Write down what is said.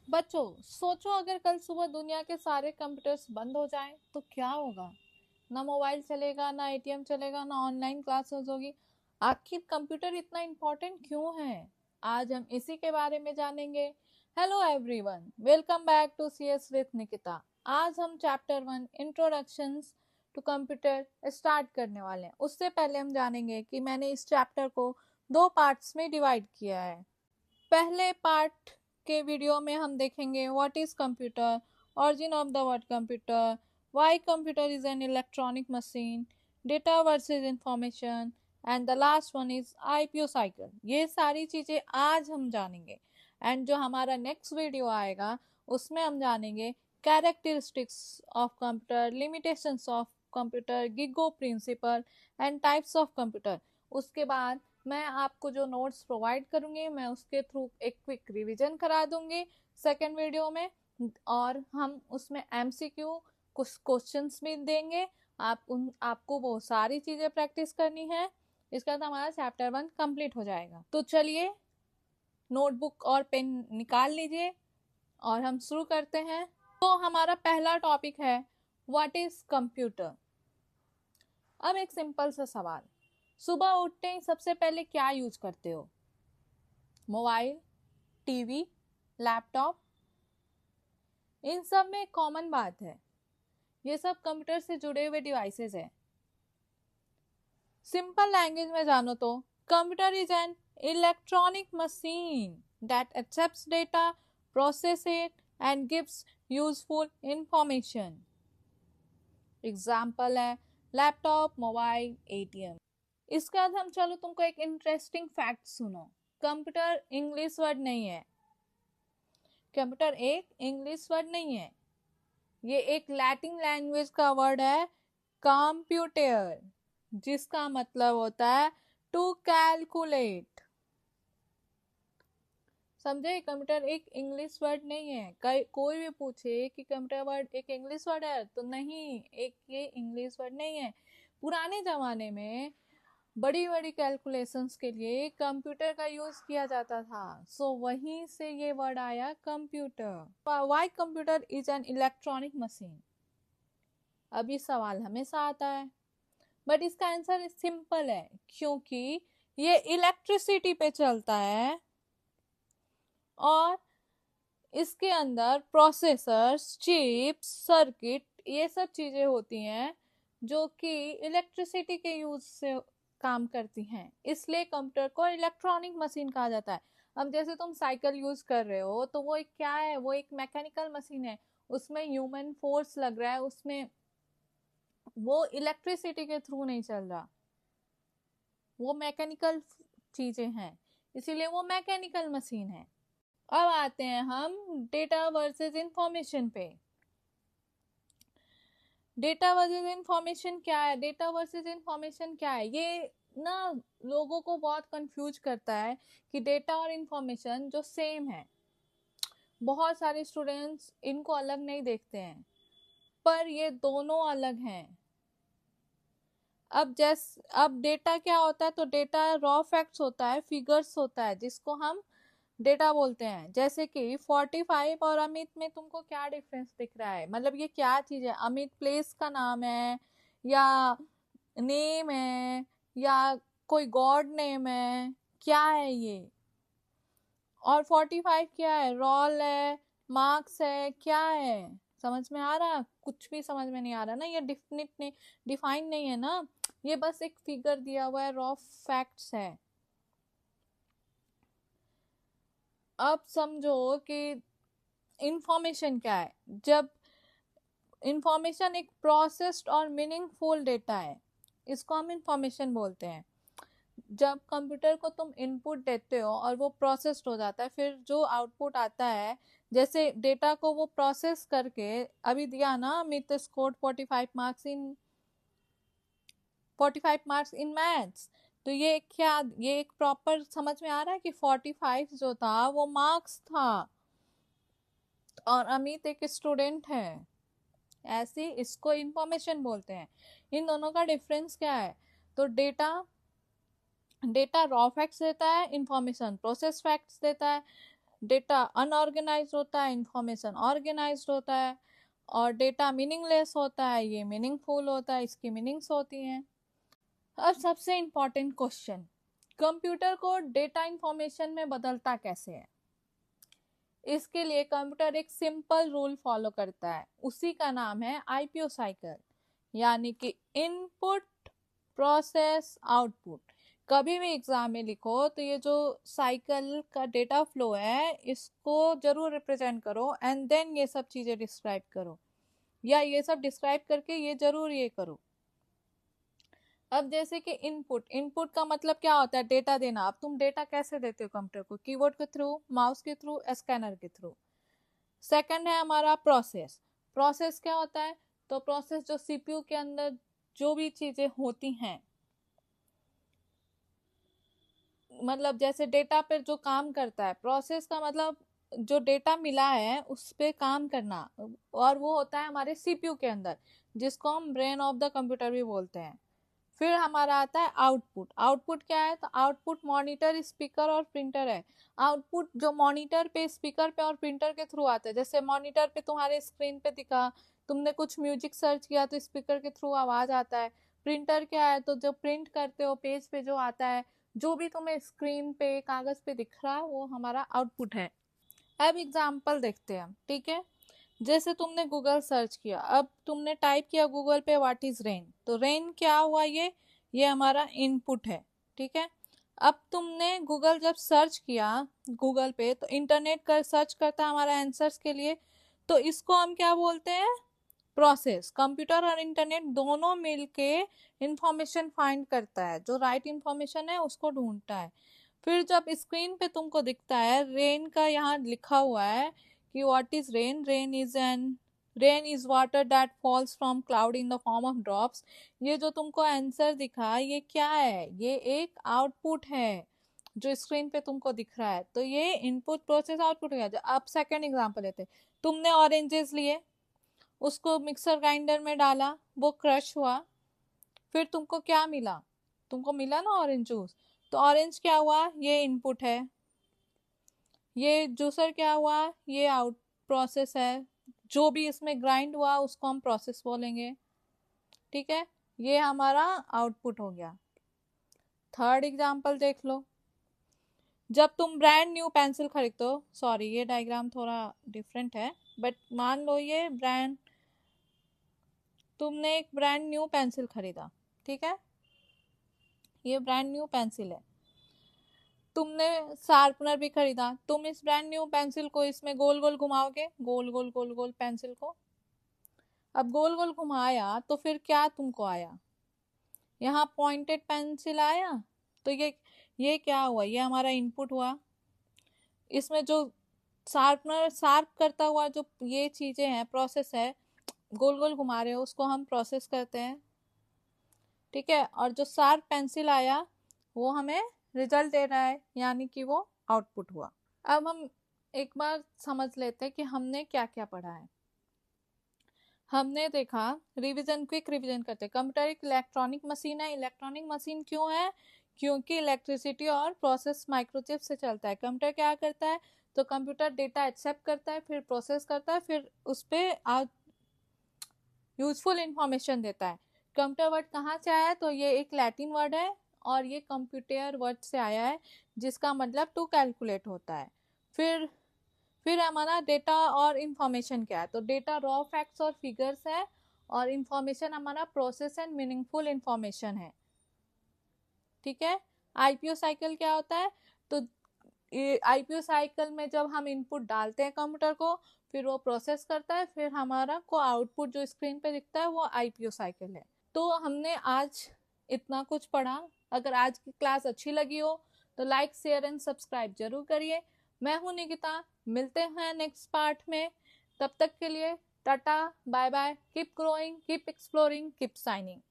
बच्चों, सोचो अगर कल सुबह दुनिया के सारे कंप्यूटर्स बंद हो जाएं तो क्या होगा। ना मोबाइल चलेगा, ना एटीएम चलेगा, ना ऑनलाइन क्लासेस होगी। आखिर कंप्यूटर इतना इम्पोर्टेंट क्यों है? आज हम इसी के बारे में जानेंगे। Hello everyone, welcome back to CS with Nikita. आज हम chapter 1 introductions to computer start करने वाले हैं। उससे पहले हम जानेंगे कि मैंने इस चैप्टर को दो पार्ट्स में डिवाइड किया है। पहले पार्ट के वीडियो में हम देखेंगे what is computer, origin of the word computer, why computer is an electronic machine, data versus information, and the last one is IPO cycle. ये सारी चीजें आज हम जानेंगे। एंड जो हमारा नेक्स्ट वीडियो आएगा उसमें हम जानेंगे characteristics of computer, limitations of computer, GIGO principle and types of computer. उसके बाद मैं आपको जो नोट्स प्रोवाइड करूंगी मैं उसके थ्रू एक क्विक रिवीजन करा दूंगी सेकेंड वीडियो में, और हम उसमें एमसीक्यू कुछ क्वेश्चंस भी देंगे। आपको वो सारी चीजें प्रैक्टिस करनी है। इसके बाद हमारा चैप्टर 1 कंप्लीट हो जाएगा। तो चलिए नोटबुक और पेन निकाल लीजिए और हम शुरू करते हैं। तो हमारा पहला टॉपिक है व्हाट इज कंप्यूटर। अब एक सिंपल सा सवाल, सुबह उठते ही सबसे पहले क्या यूज करते हो? Mobile, TV, laptop? इन सब में कॉमन बात है, ये सब कंप्यूटर से जुड़े हुए डिवाइसेस हैं। सिंपल लैंग्वेज में जानो तो computer is an electronic machine that accepts data, process it and gives useful information. Example है लैपटॉप, मोबाइल, एटीएम। इसके बाद हम चलो तुमको एक इंटरेस्टिंग फैक्ट सुनो। कंप्यूटर इंग्लिश वर्ड नहीं है। कंप्यूटर एक इंग्लिश वर्ड नहीं है, ये एक लैटिन लैंग्वेज का वर्ड है कंप्यूटर, जिसका मतलब होता है टू कैलकुलेट। समझे? कंप्यूटर एक इंग्लिश वर्ड नहीं है। कोई भी पूछे कि कंप्यूटर वर्ड एक इंग्लिश वर्ड है तो नहीं, एक ये इंग्लिश वर्ड नहीं है। पुराने जमाने में बड़ी बड़ी कैलकुलेशंस के लिए कंप्यूटर का यूज किया जाता था। सो वहीं से ये वर्ड आया computer. Why computer is an electronic machine? अब ये सवाल हमेशा आता है, बट इसका आंसर सिंपल है, क्योंकि ये इलेक्ट्रिसिटी पे चलता है और इसके अंदर प्रोसेसर्स, चिप्स, सर्किट, ये सब चीजें होती हैं जो कि इलेक्ट्रिसिटी के यूज से काम करती हैं। इसलिए कंप्यूटर को इलेक्ट्रॉनिक मशीन कहा जाता है। अब जैसे तुम साइकिल यूज कर रहे हो तो वो एक क्या है? वो एक मैकेनिकल मशीन है, उसमें ह्यूमन फोर्स लग रहा है, उसमें वो इलेक्ट्रिसिटी के थ्रू नहीं चल रहा, वो मैकेनिकल चीजें हैं, इसीलिए वो मैकेनिकल मशीन है। अब आते हैं हम डेटा वर्सेस इंफॉर्मेशन पे। डेटा वर्सेस इंफॉर्मेशन क्या है? डेटा वर्सेस इंफॉर्मेशन क्या है? ये ना लोगों को बहुत कंफ्यूज करता है कि डेटा और इंफॉर्मेशन जो सेम है। बहुत सारे स्टूडेंट्स इनको अलग नहीं देखते हैं, पर ये दोनों अलग हैं। अब डेटा क्या होता है? तो डेटा रॉ फैक्ट्स होता है, फिगर्स होता है, जिसको हम डेटा बोलते हैं। जैसे कि 45 और अमित में तुमको क्या डिफरेंस दिख रहा है? मतलब ये क्या चीज है? अमित प्लेस का नाम है या नेम है या कोई गॉड नेम है? क्या है ये? और 45 क्या है? रोल है, मार्क्स है, क्या है? समझ में आ रहा? कुछ भी समझ में नहीं आ रहा ना, ये डिफिनिट नहीं, डिफाइन नहीं है ना, ये बस एक फिगर दिया हुआ है, रॉ फैक्ट्स है। अब समझो कि इंफॉर्मेशन क्या है। जब इंफॉर्मेशन एक प्रोसेस्ड और मीनिंगफुल डेटा है, इसको हम इंफॉर्मेशन बोलते हैं। जब कंप्यूटर को तुम इनपुट देते हो और वो प्रोसेस्ड हो जाता है, फिर जो आउटपुट आता है, जैसे डेटा को वो प्रोसेस करके अभी दिया ना, Amit scored 45 marks in maths. तो ये क्या, ये एक प्रॉपर समझ में आ रहा है कि 45 जो था वो मार्क्स था और अमित एक स्टूडेंट है, ऐसे इसको इंफॉर्मेशन बोलते हैं। इन दोनों का डिफरेंस क्या है? तो डेटा रॉ फैक्ट्स देता है, इंफॉर्मेशन प्रोसेस फैक्ट्स देता है। डेटा अनऑर्गेनाइज्ड होता है, इंफॉर्मेशन ऑर्गेनाइज्ड होता है, और डेटा मीनिंगलेस होता है, ये मीनिंगफुल होता है, इसकी मीनिंग्स होती हैं। अब सबसे इम्पोर्टेंट क्वेश्चन, कंप्यूटर को डेटा इंफॉर्मेशन में बदलता कैसे है? इसके लिए कंप्यूटर एक सिंपल रूल फॉलो करता है, उसी का नाम है आईपीओ साइकिल, यानी कि इनपुट प्रोसेस आउटपुट। कभी भी एग्जाम में लिखो तो ये जो साइकिल का डेटा फ्लो है इसको जरूर रिप्रेजेंट करो, एंड देन ये सब चीजें डिस्क्राइब करो, या ये सब डिस्क्राइब करके ये जरूर ये करो। अब जैसे कि इनपुट, इनपुट का मतलब क्या होता है? डेटा देना। अब तुम डेटा कैसे देते हो कंप्यूटर को? कीबोर्ड के थ्रू, माउस के थ्रू, स्कैनर के थ्रू। सेकंड है हमारा प्रोसेस। प्रोसेस क्या होता है? तो प्रोसेस जो सीपीयू के अंदर जो भी चीजें होती हैं, मतलब जैसे डेटा पर जो काम करता है, प्रोसेस का मतलब जो डेटा मिला है उस पे काम करना, और वो होता है हमारे सीपीयू के अंदर, जिसको हम ब्रेन ऑफ द कंप्यूटर भी बोलते हैं। फिर हमारा आता है आउटपुट। आउटपुट क्या है? तो आउटपुट मॉनिटर, स्पीकर और प्रिंटर है। आउटपुट जो मॉनिटर पे, स्पीकर पे और प्रिंटर के थ्रू आता है। जैसे मॉनिटर पे तुम्हारे स्क्रीन पे दिखा, तुमने कुछ म्यूजिक सर्च किया तो स्पीकर के थ्रू आवाज आता है। प्रिंटर क्या है? तो जो प्रिंट करते हो पेज पे जो आता है, जो भी तुम्हें स्क्रीन पे कागज पे दिख रहा है वो हमारा आउटपुट है। अब एग्जाम्पल देखते हैं, ठीक है। जैसे तुमने गूगल सर्च किया, अब तुमने टाइप किया गूगल पे व्हाट इज रेन, तो रेन क्या हुआ? ये हमारा इनपुट है, ठीक है। अब तुमने गूगल जब सर्च किया गूगल पे, तो इंटरनेट कर सर्च करता है हमारा आंसर्स के लिए, तो इसको हम क्या बोलते हैं? प्रोसेस। कंप्यूटर और इंटरनेट दोनों मिलके इंफॉर्मेशन फाइंड करता है, जो राइट इंफॉर्मेशन है उसको ढूंढता है। फिर जब स्क्रीन पे तुमको दिखता है रेन का, यहाँ लिखा हुआ है कि what is rain, rain is water that falls from cloud in the form of drops. ये जो तुमको आंसर दिखा, ये क्या है? ये एक आउटपुट है जो स्क्रीन पे तुमको दिख रहा है। तो ये इनपुट प्रोसेस आउटपुट हो गया। अब सेकेंड एग्जाम्पल लेते, तुमने ऑरेंजेस लिए, उसको मिक्सर ग्राइंडर में डाला, वो क्रश हुआ, फिर तुमको क्या मिला? तुमको मिला ना ऑरेंज जूस, तो ऑरेंज क्या हुआ? ये इनपुट है। ये जूसर क्या हुआ? ये आउट प्रोसेस है। जो भी इसमें ग्राइंड हुआ उसको हम प्रोसेस बोलेंगे, ठीक है। ये हमारा आउटपुट हो गया। थर्ड एग्जाम्पल देख लो, जब तुम ब्रांड न्यू पेंसिल खरीदते हो, सॉरी ये डायग्राम थोड़ा डिफरेंट है, बट मान लो ये ब्रांड, तुमने एक ब्रांड न्यू पेंसिल खरीदा, ठीक है। ये ब्रांड न्यू पेंसिल है। तुमने शार्पनर भी खरीदा, तुम इस ब्रांड न्यू पेंसिल को इसमें गोल गोल घुमाओगे, गोल गोल गोल गोल पेंसिल को। अब गोल गोल घुमाया तो फिर क्या तुमको आया? यहाँ पॉइंटेड पेंसिल आया। तो ये क्या हुआ? ये हमारा इनपुट हुआ। इसमें जो शार्पनर शार्प करता हुआ जो ये चीजें हैं, प्रोसेस है, गोल गोल घुमा रहे हो उसको हम प्रोसेस कहते हैं, ठीक है। और जो शार्प पेंसिल आया वो हमें रिजल्ट दे रहा है, यानी कि वो आउटपुट हुआ। अब हम एक बार समझ लेते हैं कि हमने क्या क्या पढ़ा है। हमने देखा, रिवीजन, क्विक रिवीजन करते हैं। कंप्यूटर एक इलेक्ट्रॉनिक मशीन है। इलेक्ट्रॉनिक मशीन क्यों है? क्योंकि इलेक्ट्रिसिटी और प्रोसेस माइक्रोचिप से चलता है। कंप्यूटर क्या करता है? तो कंप्यूटर डेटा एक्सेप्ट करता है, फिर प्रोसेस करता है, फिर उस पर यूजफुल इंफॉर्मेशन देता है। कंप्यूटर वर्ड कहाँ से आया है? तो ये एक लैटिन वर्ड है, और ये कंप्यूटर वर्ड से आया है, जिसका मतलब टू कैलकुलेट होता है। फिर हमारा डेटा और इंफॉर्मेशन क्या है? तो डेटा रॉ फैक्ट्स और फिगर्स है, और इंफॉर्मेशन हमारा प्रोसेस एंड मीनिंगफुल इंफॉर्मेशन है, ठीक है। आईपीओ साइकिल क्या होता है? तो आईपीओ साइकिल में जब हम इनपुट डालते हैं कंप्यूटर को, फिर वो प्रोसेस करता है, फिर हमारा को आउटपुट जो स्क्रीन पे दिखता है वो आईपीओ साइकिल है। तो हमने आज इतना कुछ पढ़ा। अगर आज की क्लास अच्छी लगी हो तो लाइक, शेयर एंड सब्सक्राइब जरूर करिए। मैं हूं निकिता, मिलते हैं नेक्स्ट पार्ट में। तब तक के लिए tata, bye bye, keep growing, keep exploring, keep signing.